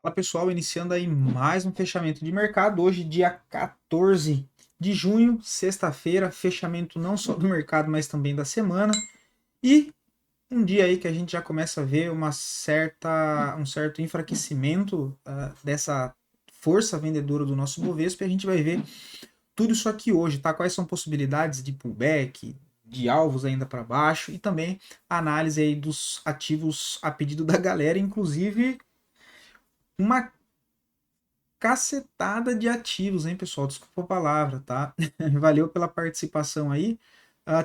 Fala pessoal, iniciando aí mais um fechamento de mercado. Hoje, dia 14 de junho, sexta-feira, fechamento não só do mercado, mas também da semana. E um dia aí que a gente já começa a ver um certo enfraquecimento dessa força vendedora do nosso Bovespa. E a gente vai ver tudo isso aqui hoje, tá? Quais são possibilidades de pullback, de alvos ainda para baixo e também a análise aí dos ativos a pedido da galera, inclusive uma cacetada de ativos, hein, pessoal? Desculpa a palavra, tá? Valeu pela participação aí.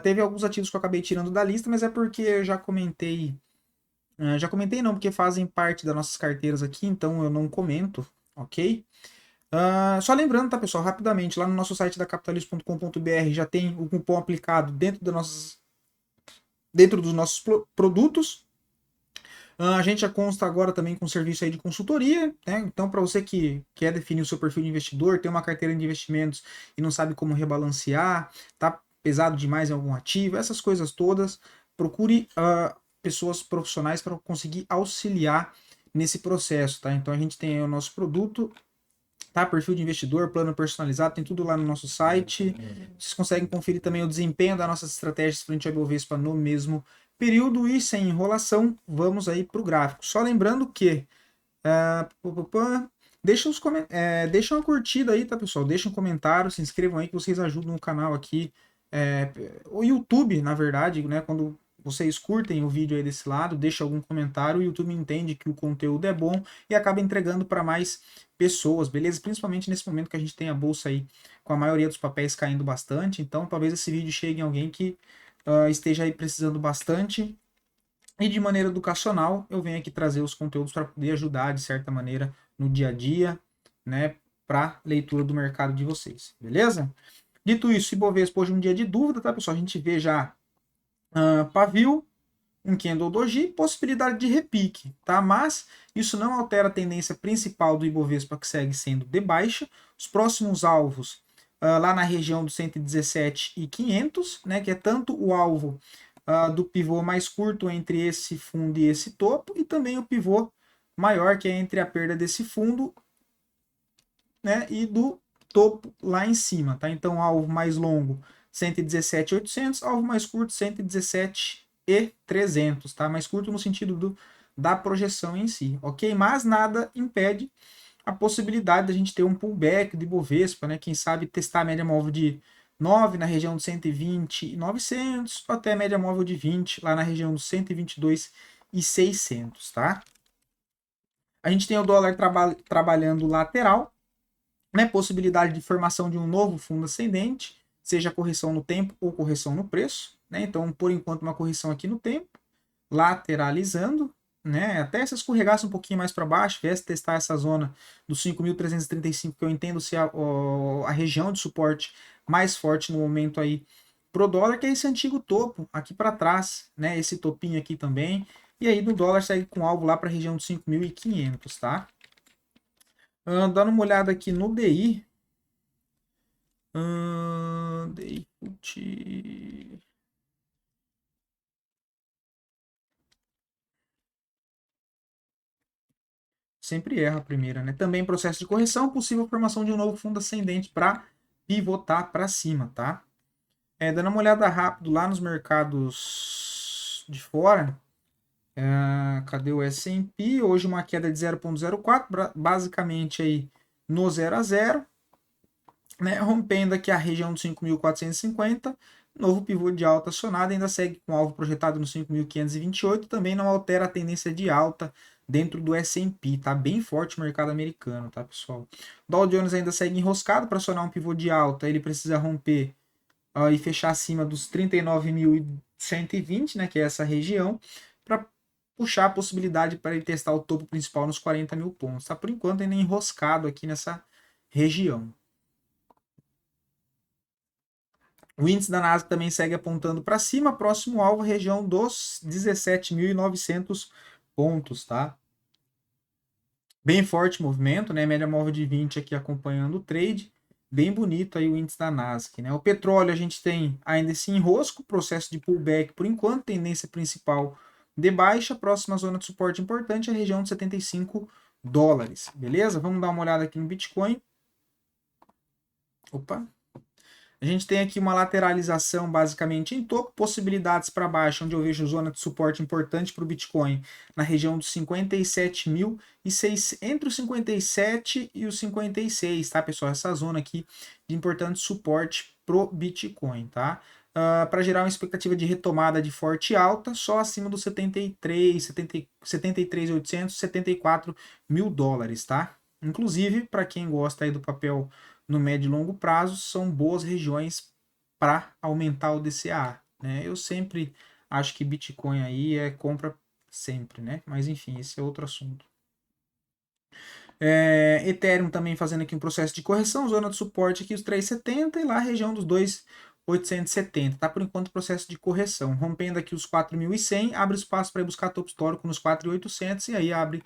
Teve alguns ativos que eu acabei tirando da lista, mas é porque eu já comentei. Já comentei não, porque fazem parte das nossas carteiras aqui, então eu não comento, ok? Só lembrando, tá, pessoal, rapidamente, lá no nosso site da capitalismo.com.br já tem o cupom aplicado dentro dos nossos produtos. A gente já consta agora também com serviço aí de consultoria, né? Então, para você que quer definir o seu perfil de investidor, tem uma carteira de investimentos e não sabe como rebalancear, tá pesado demais em algum ativo, essas coisas todas, procure pessoas profissionais para conseguir auxiliar nesse processo, tá? Então, a gente tem aí o nosso produto, tá? Perfil de investidor, plano personalizado, tem tudo lá no nosso site. Vocês conseguem conferir também o desempenho das nossas estratégias frente ao Ibovespa no mesmo período e sem enrolação, vamos aí para o gráfico. Só lembrando que deixa uma curtida aí, tá, pessoal? Deixa um comentário, se inscrevam aí que vocês ajudam o canal aqui. O YouTube, na verdade, né? Quando vocês curtem o vídeo aí desse lado, deixa algum comentário, o YouTube entende que o conteúdo é bom e acaba entregando para mais pessoas, beleza? Principalmente nesse momento que a gente tem a bolsa aí com a maioria dos papéis caindo bastante, então talvez esse vídeo chegue em alguém que esteja aí precisando bastante e de maneira educacional, eu venho aqui trazer os conteúdos para poder ajudar, de certa maneira, no dia a dia, né, para leitura do mercado de vocês, beleza? Dito isso, Ibovespa hoje é um dia de dúvida, tá, pessoal? A gente vê já pavio, um candle doji, possibilidade de repique, tá? Mas isso não altera a tendência principal do Ibovespa, que segue sendo de baixa. Os próximos alvos lá na região dos 117.500, né, que é tanto o alvo do pivô mais curto entre esse fundo e esse topo, e também o pivô maior, que é entre a perda desse fundo, né, e do topo lá em cima, tá? Então, alvo mais longo 117.800, alvo mais curto 117.300, tá? Mais curto no sentido da projeção em si, ok? Mas nada impede a possibilidade de a gente ter um pullback de Bovespa, né? Quem sabe testar a média móvel de 9 na região de 120.900, até a média móvel de 20 lá na região dos 122.600, tá? A gente tem o dólar trabalhando lateral, né? Possibilidade de formação de um novo fundo ascendente, seja correção no tempo ou correção no preço, né? Então, por enquanto, uma correção aqui no tempo, lateralizando, né? Até se escorregasse um pouquinho mais para baixo, viesse testar essa zona dos 5.335, que eu entendo ser a região de suporte mais forte no momento aí pro dólar, que é esse antigo topo aqui para trás, né? Esse topinho aqui também. E aí do dólar segue com algo lá para a região dos 5.500, tá? Dando uma olhada aqui no DI. DI Put. Sempre erra a primeira, né? Também processo de correção, possível formação de um novo fundo ascendente para pivotar para cima, tá? Dando uma olhada rápido lá nos mercados de fora, cadê o S&P? Hoje uma queda de 0,04, basicamente aí no 0 a 0, né? Rompendo aqui a região dos 5.450, novo pivô de alta acionado, ainda segue com alvo projetado no 5.528, também não altera a tendência de alta dentro do S&P, tá bem forte o mercado americano, tá, pessoal? O Dow Jones ainda segue enroscado, para acionar um pivô de alta, ele precisa romper e fechar acima dos 39.120, né, que é essa região, para puxar a possibilidade para ele testar o topo principal nos 40 mil pontos. Tá por enquanto ainda enroscado aqui nessa região. O índice da Nasdaq também segue apontando para cima, próximo alvo, região dos 17.900 pontos, tá? Bem forte movimento, né? Média móvel de 20 aqui acompanhando o trade. Bem bonito aí o índice da Nasdaq, né? O petróleo a gente tem ainda esse enrosco, processo de pullback por enquanto, tendência principal de baixa, próxima zona de suporte importante, a região de 75 dólares, beleza? Vamos dar uma olhada aqui no Bitcoin. Opa. A gente tem aqui uma lateralização basicamente em topo, possibilidades para baixo, onde eu vejo zona de suporte importante para o Bitcoin na região dos 57.006, entre os 57 e os 56, tá, pessoal? Essa zona aqui de importante suporte pro Bitcoin, tá? Para gerar uma expectativa de retomada de forte alta, só acima dos 73.800, 74 mil dólares, tá? Inclusive, para quem gosta aí do papel no médio e longo prazo, são boas regiões para aumentar o DCA, né? Eu sempre acho que Bitcoin aí é compra sempre, né? Mas enfim, esse é outro assunto. Ethereum também fazendo aqui um processo de correção, zona de suporte aqui os 3,70 e lá a região dos 2,870, tá? Por enquanto processo de correção, rompendo aqui os 4.100, abre espaço para ir buscar topo histórico nos 4.800 e aí abre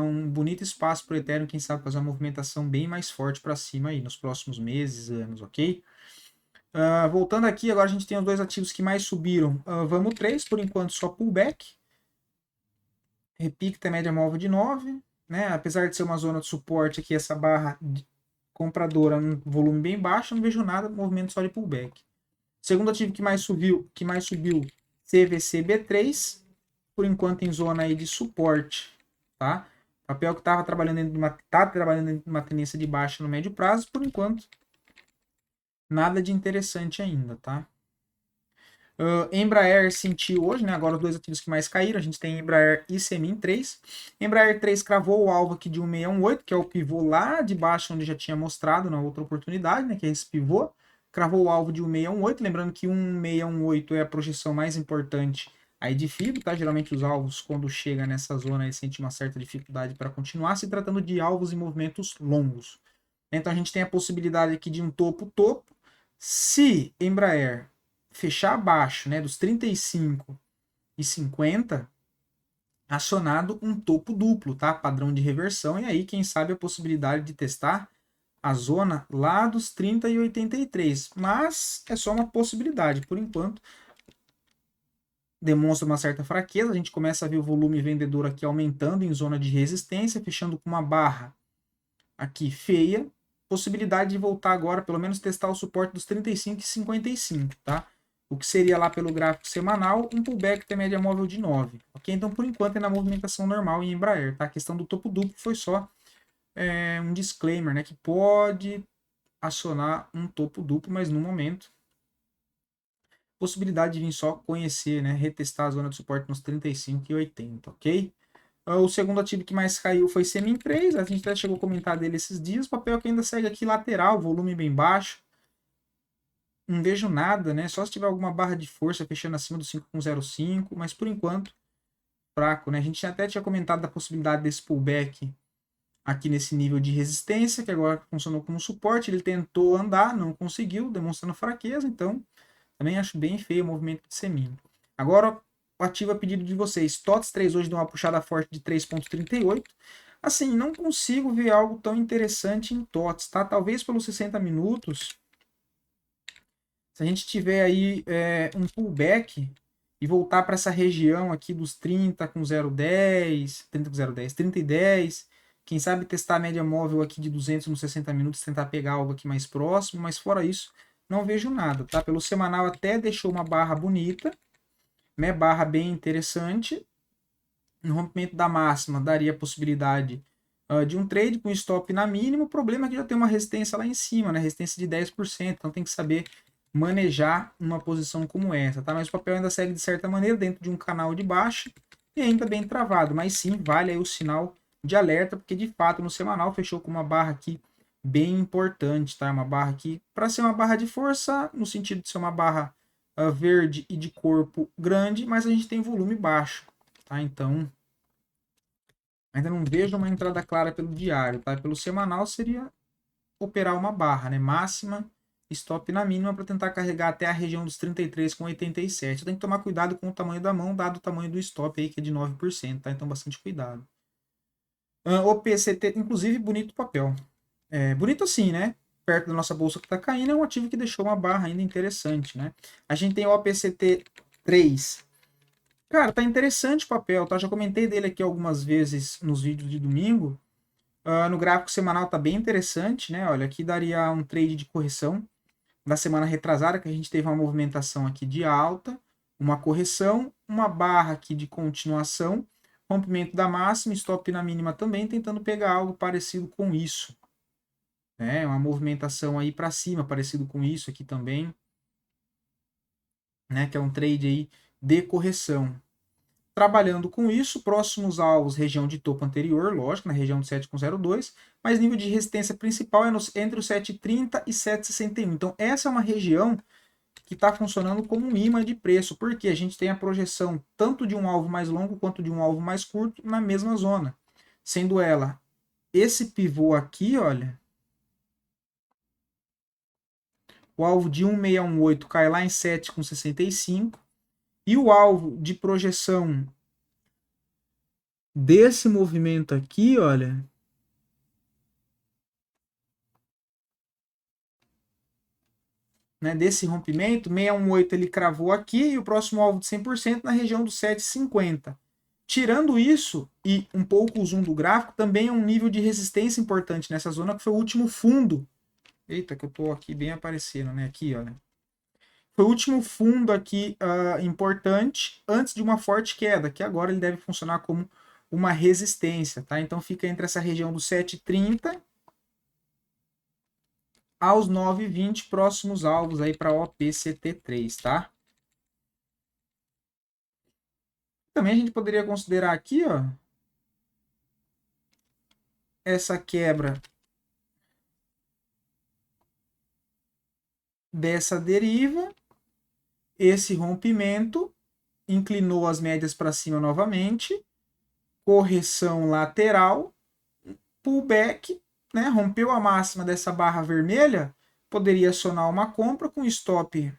um bonito espaço para o Ethereum, quem sabe fazer uma movimentação bem mais forte para cima aí nos próximos meses, anos, ok? Voltando aqui, agora a gente tem os dois ativos que mais subiram. Vamos 3, por enquanto só pullback. Repique tem média móvel de 9, né? Apesar de ser uma zona de suporte aqui, essa barra compradora um volume bem baixo, não vejo nada, movimento só de pullback. Segundo ativo que mais subiu, CVC B3, por enquanto em zona aí de suporte, tá? Papel que estava trabalhando dentro de uma tendência de baixa no médio prazo, por enquanto nada de interessante ainda, tá? Embraer sentiu hoje, né? Agora os dois ativos que mais caíram, a gente tem Embraer e Semin 3. Embraer 3 cravou o alvo aqui de 1618, que é o pivô lá de baixo, onde já tinha mostrado na outra oportunidade, né? Que é esse pivô. Cravou o alvo de 1618, lembrando que 1618 é a projeção mais importante aí de FIBO, tá? Geralmente os alvos, quando chega nessa zona, ele sente uma certa dificuldade para continuar, se tratando de alvos em movimentos longos. Então a gente tem a possibilidade aqui de um topo-topo. Se Embraer fechar abaixo, né, dos 35 e 50, acionado um topo duplo, tá? Padrão de reversão, e aí, quem sabe, a possibilidade de testar a zona lá dos 30 e 83. Mas é só uma possibilidade, por enquanto. Demonstra uma certa fraqueza, a gente começa a ver o volume vendedor aqui aumentando em zona de resistência, fechando com uma barra aqui feia. Possibilidade de voltar agora, pelo menos testar o suporte dos 35 e 55, tá? O que seria lá pelo gráfico semanal, um pullback até média móvel de 9. Ok? Então, por enquanto, é na movimentação normal em Embraer, tá? A questão do topo duplo foi só um disclaimer, né? Que pode acionar um topo duplo, mas no momento, possibilidade de vir só conhecer, né? Retestar a zona de suporte nos 35 e 80, ok? O segundo ativo que mais caiu foi Semin 3, a gente até chegou a comentar dele esses dias, o papel que ainda segue aqui lateral, volume bem baixo, não vejo nada, né? Só se tiver alguma barra de força fechando acima do 5,05, mas por enquanto, fraco, né? A gente até tinha comentado da possibilidade desse pullback aqui nesse nível de resistência, que agora funcionou como suporte, ele tentou andar, não conseguiu, demonstrando fraqueza, então também acho bem feio o movimento de Semin. Agora, o ativo a pedido de vocês, TOTS 3 hoje deu uma puxada forte de 3,38. Assim, não consigo ver algo tão interessante em TOTS, tá? Talvez pelos 60 minutos, se a gente tiver aí um pullback e voltar para essa região aqui dos 30 com 0,10, 30 com 0,10, 30 e 10, quem sabe testar a média móvel aqui de 200 nos 60 minutos, tentar pegar algo aqui mais próximo, mas fora isso, não vejo nada, tá? Pelo semanal até deixou uma barra bonita, né? Barra bem interessante. No rompimento da máxima daria a possibilidade de um trade com stop na mínima. O problema é que já tem uma resistência lá em cima, né? Resistência de 10%, então tem que saber manejar uma posição como essa, tá? Mas o papel ainda segue de certa maneira dentro de um canal de baixa e ainda bem travado, mas sim vale aí o sinal de alerta, porque de fato no semanal fechou com uma barra aqui bem importante, tá? Uma barra aqui, para ser uma barra de força, no sentido de ser uma barra verde e de corpo grande, mas a gente tem volume baixo, tá? Então, ainda não vejo uma entrada clara pelo diário, tá? Pelo semanal seria operar uma barra, né? Máxima, stop na mínima para tentar carregar até a região dos 33,87. Tem que tomar cuidado com o tamanho da mão, dado o tamanho do stop aí, que é de 9%, tá? Então, bastante cuidado. O PCT, inclusive, bonito papel. Bonito assim, né? Perto da nossa bolsa que está caindo, é um ativo que deixou uma barra ainda interessante, né? A gente tem o OPCT 3 Cara, tá interessante o papel, tá? Já comentei dele aqui algumas vezes nos vídeos de domingo. No gráfico semanal tá bem interessante, né? Olha, aqui daria um trade de correção da semana retrasada, que a gente teve uma movimentação aqui de alta, uma correção, uma barra aqui de continuação, rompimento da máxima, stop na mínima também, tentando pegar algo parecido com isso. Né? Uma movimentação aí para cima, parecido com isso aqui também, né? Que é um trade aí de correção. Trabalhando com isso, próximos alvos, região de topo anterior, lógico, na região de 7,02, mas nível de resistência principal é entre o 7,30 e 7,61. Então, essa é uma região que está funcionando como um imã de preço, porque a gente tem a projeção tanto de um alvo mais longo quanto de um alvo mais curto na mesma zona, sendo ela esse pivô aqui, olha, o alvo de 1,618 cai lá em 7,65 e o alvo de projeção desse movimento aqui, olha, né, desse rompimento, 618 ele cravou aqui e o próximo alvo de 100% na região do 750. Tirando isso e um pouco o zoom do gráfico, também é um nível de resistência importante nessa zona, que foi o último fundo. Eita, que eu tô aqui bem aparecendo, né? Aqui, olha. Foi o último fundo aqui importante antes de uma forte queda, que agora ele deve funcionar como uma resistência, tá? Então fica entre essa região do 730 aos 9,20 próximos alvos aí para OPCT3, tá? Também a gente poderia considerar aqui, ó, essa quebra dessa deriva, esse rompimento, inclinou as médias para cima novamente, correção lateral, pullback, né, rompeu a máxima dessa barra vermelha, poderia acionar uma compra com stop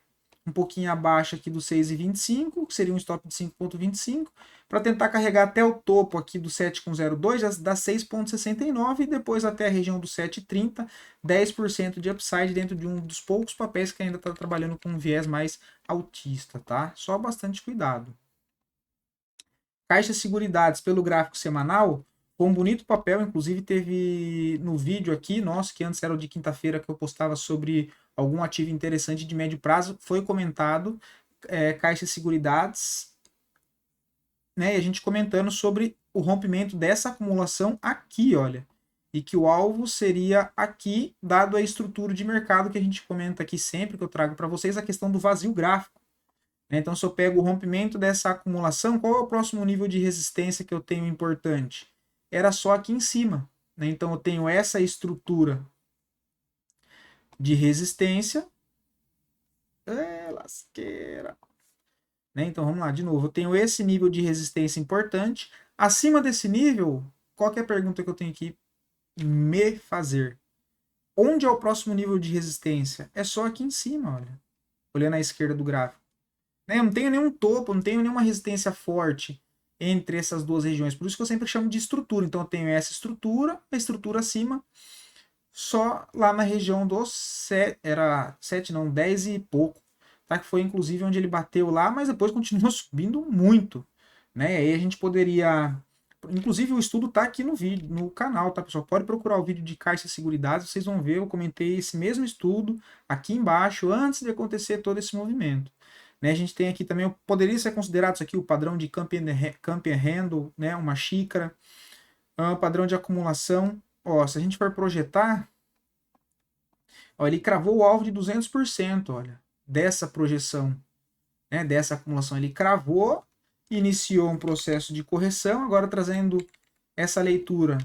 um pouquinho abaixo aqui do 6,25, que seria um stop de 5,25, para tentar carregar até o topo aqui do 7,02, já dá 6,69 e depois até a região do 7,30, 10% de upside dentro de um dos poucos papéis que ainda está trabalhando com um viés mais altista, tá? Só bastante cuidado. Caixa Seguridades pelo gráfico semanal, foi um bonito papel, inclusive teve no vídeo aqui, nosso, que antes era o de quinta-feira, que eu postava sobre algum ativo interessante de médio prazo, foi comentado, Caixa Seguridades, né, e a gente comentando sobre o rompimento dessa acumulação aqui, olha, e que o alvo seria aqui, dado a estrutura de mercado que a gente comenta aqui sempre, que eu trago para vocês, a questão do vazio gráfico. Então, se eu pego o rompimento dessa acumulação, qual é o próximo nível de resistência que eu tenho importante? Era só aqui em cima. Né? Então, eu tenho essa estrutura de resistência. Lasqueira. Né? Então, vamos lá, de novo. Eu tenho esse nível de resistência importante. Acima desse nível, qual que é a pergunta que eu tenho que me fazer? Onde é o próximo nível de resistência? É só aqui em cima, olha. Olhando à esquerda do gráfico. Né? Eu não tenho nenhum topo, não tenho nenhuma resistência forte entre essas duas regiões. Por isso que eu sempre chamo de estrutura. Então eu tenho essa estrutura, a estrutura acima, só lá na região dos 7, era 7 não, 10 e pouco. Tá? Que foi inclusive onde ele bateu lá, mas depois continuou subindo muito. Né? E aí a gente poderia. Inclusive o estudo está aqui no vídeo, no canal, tá, pessoal? Pode procurar o vídeo de Caixa Seguridade, vocês vão ver, eu comentei esse mesmo estudo aqui embaixo, antes de acontecer todo esse movimento. Né, a gente tem aqui também, poderia ser considerado isso aqui o padrão de Camp and Handle, né, uma xícara, padrão de acumulação. Ó, se a gente for projetar, ó, ele cravou o alvo de 200%, olha, dessa projeção, né, dessa acumulação. Ele cravou, iniciou um processo de correção, agora trazendo essa leitura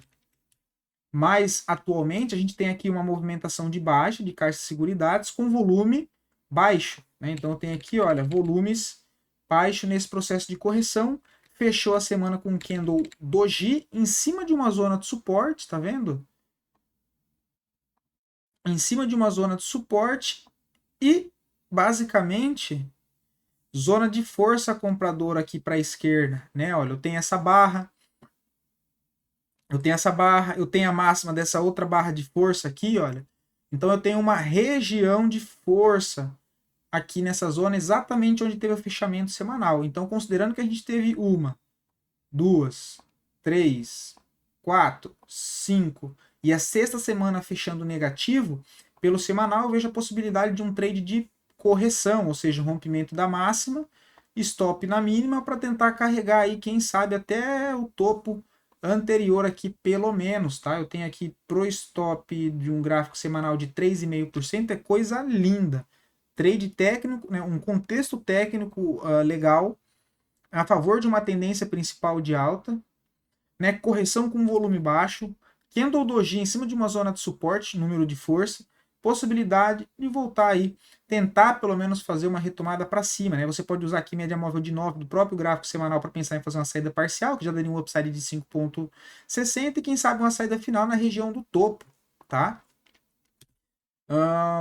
mais atualmente, a gente tem aqui uma movimentação de baixa de Caixa de Seguridades com volume baixo. Né? Então tem aqui, olha, volumes baixo nesse processo de correção. Fechou a semana com um candle doji em cima de uma zona de suporte, tá vendo? Em cima de uma zona de suporte e basicamente zona de força compradora aqui para a esquerda, né? Olha, eu tenho essa barra, eu tenho a máxima dessa outra barra de força aqui, olha. Então eu tenho uma região de força aqui nessa zona exatamente onde teve o fechamento semanal. Então, considerando que a gente teve uma, duas, três, quatro, cinco e a sexta semana fechando negativo, pelo semanal eu vejo a possibilidade de um trade de correção, ou seja, rompimento da máxima, stop na mínima para tentar carregar aí, quem sabe, até o topo anterior aqui, pelo menos, tá? Eu tenho aqui pro stop de um gráfico semanal de 3,5%, é coisa linda. Trade técnico, né, um contexto técnico legal, a favor de uma tendência principal de alta, né, correção com volume baixo, candle doji em cima de uma zona de suporte, número de força, possibilidade de voltar aí, tentar pelo menos fazer uma retomada para cima, né? Você pode usar aqui média móvel de 9 do próprio gráfico semanal para pensar em fazer uma saída parcial, que já daria um upside de 5,60 e quem sabe uma saída final na região do topo, tá?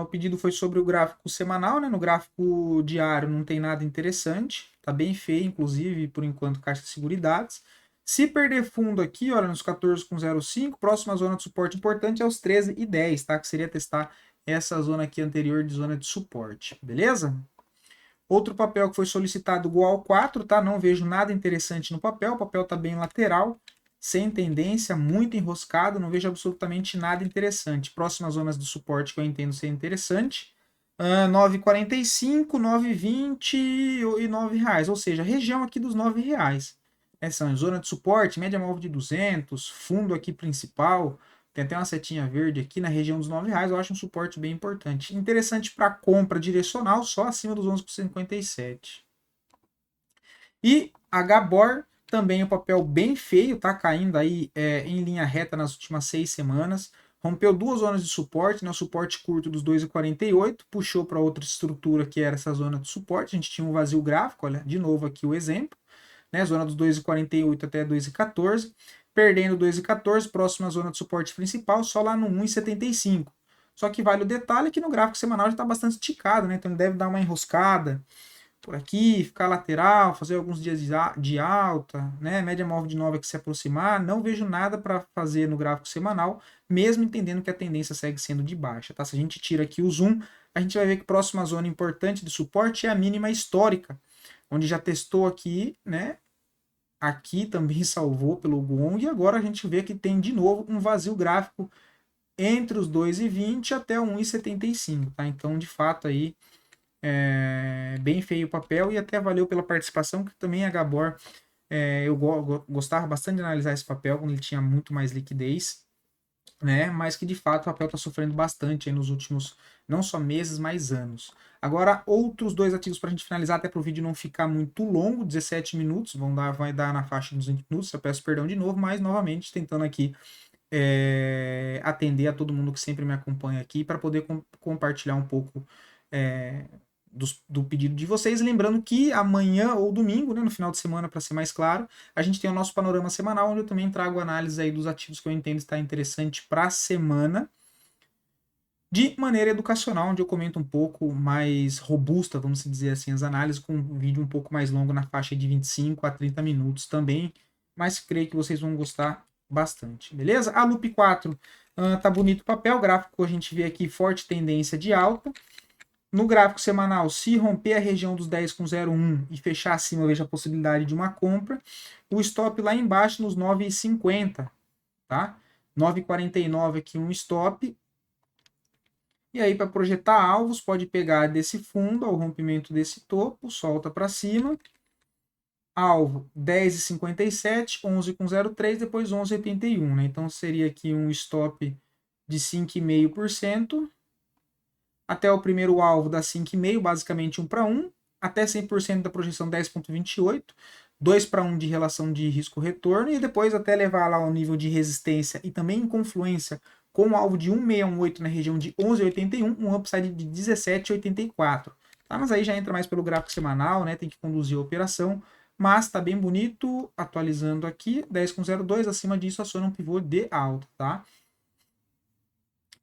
O pedido foi sobre o gráfico semanal, né? No gráfico diário não tem nada interessante, tá bem feio, inclusive, por enquanto, caixa de seguridades. Se perder fundo aqui, olha, nos 14,05, próxima zona de suporte importante é os 13,10, tá? Que seria testar essa zona aqui anterior de zona de suporte, beleza? Outro papel que foi solicitado igual ao 4, tá? Não vejo nada interessante no papel, o papel tá bem lateral, sem tendência, muito enroscado, não vejo absolutamente nada interessante. Próximas zonas de suporte que eu entendo ser interessante, 9,45, 9,20 e R$ 9, ou seja, a região aqui dos R$ 9. Essa zona de suporte, média móvel de 200, fundo aqui principal, tem até uma setinha verde aqui na região dos R$ 9, eu acho um suporte bem importante. Interessante para compra direcional, só acima dos 11,57. E HBOR também é um papel bem feio, tá caindo aí em linha reta nas últimas 6 semanas. Rompeu duas zonas de suporte, né? O suporte curto dos 2,48, puxou para outra estrutura que era essa zona de suporte. A gente tinha um vazio gráfico, olha, de novo aqui o exemplo, né? Zona dos 2,48 até 2,14. Perdendo 2,14, próxima zona de suporte principal, só lá no 1,75. Só que vale o detalhe que no gráfico semanal já está bastante esticado, né? Então ele deve dar uma enroscada por aqui, ficar lateral, fazer alguns dias de alta, né? Média móvel de 9 que se aproximar. Não vejo nada para fazer no gráfico semanal, mesmo entendendo que a tendência segue sendo de baixa, tá? Se a gente tira aqui o zoom, a gente vai ver que a próxima zona importante de suporte é a mínima histórica, onde já testou aqui, né? Aqui também salvou pelo Gong e agora a gente vê que tem de novo um vazio gráfico entre os 2,20 até o 1,75, tá? Então, de fato aí bem feio o papel e até valeu pela participação, que também a Gabor, eu gostava bastante de analisar esse papel quando ele tinha muito mais liquidez, né? Mas que de fato o papel está sofrendo bastante aí nos últimos, não só meses, mas anos. Agora, outros dois ativos para a gente finalizar, até para o vídeo não ficar muito longo, 17 minutos, vai dar na faixa dos 20 minutos, eu peço perdão de novo, mas novamente tentando aqui atender a todo mundo que sempre me acompanha aqui para poder compartilhar um pouco do pedido de vocês. Lembrando que amanhã ou domingo, né, no final de semana, para ser mais claro, a gente tem o nosso panorama semanal, onde eu também trago análise aí dos ativos que eu entendo estar interessante para a semana, de maneira educacional, onde eu comento um pouco mais robusta, vamos dizer assim, as análises, com um vídeo um pouco mais longo na faixa de 25 a 30 minutos também, mas creio que vocês vão gostar bastante, beleza? A Loop 4 tá bonito o papel, gráfico a gente vê aqui forte tendência de alta. No gráfico semanal, se romper a região dos 10,01 e fechar acima, eu vejo a possibilidade de uma compra. O stop lá embaixo nos 9,50, tá? 9,49 aqui um stop. E aí, para projetar alvos, pode pegar desse fundo ao rompimento desse topo, solta para cima. Alvo 10,57, 11,03, depois 11,81, né? Então seria aqui um stop de 5,5%. Até o primeiro alvo dá 5,5, basicamente 1 para 1. Até 100% da projeção 10,28. 2 para 1 de relação de risco-retorno. E depois até levar lá ao nível de resistência e também em confluência com o alvo de 1,618 na região de 11,81. Um upside de 17,84. Tá? Mas aí já entra mais pelo gráfico semanal, né? Tem que conduzir a operação. Mas tá bem bonito. Atualizando aqui. 10,02. Acima disso aciona um pivô de alta, tá?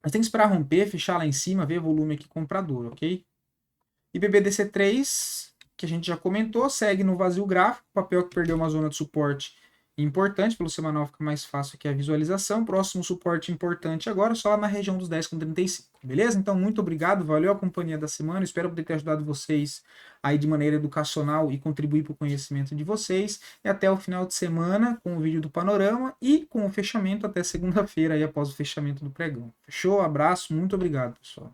Mas tem que esperar romper, fechar lá em cima, ver volume aqui comprador, ok? E BBDC3, que a gente já comentou, segue no vazio gráfico, papel que perdeu uma zona de suporte importante, pelo semanal fica mais fácil aqui a visualização. Próximo suporte importante agora, só lá na região dos 10,35, beleza? Então, muito obrigado, valeu a companhia da semana, espero poder ter ajudado vocês aí de maneira educacional e contribuir para o conhecimento de vocês. E até o final de semana com o vídeo do panorama e com o fechamento até segunda-feira aí após o fechamento do pregão. Fechou? Abraço, muito obrigado, pessoal.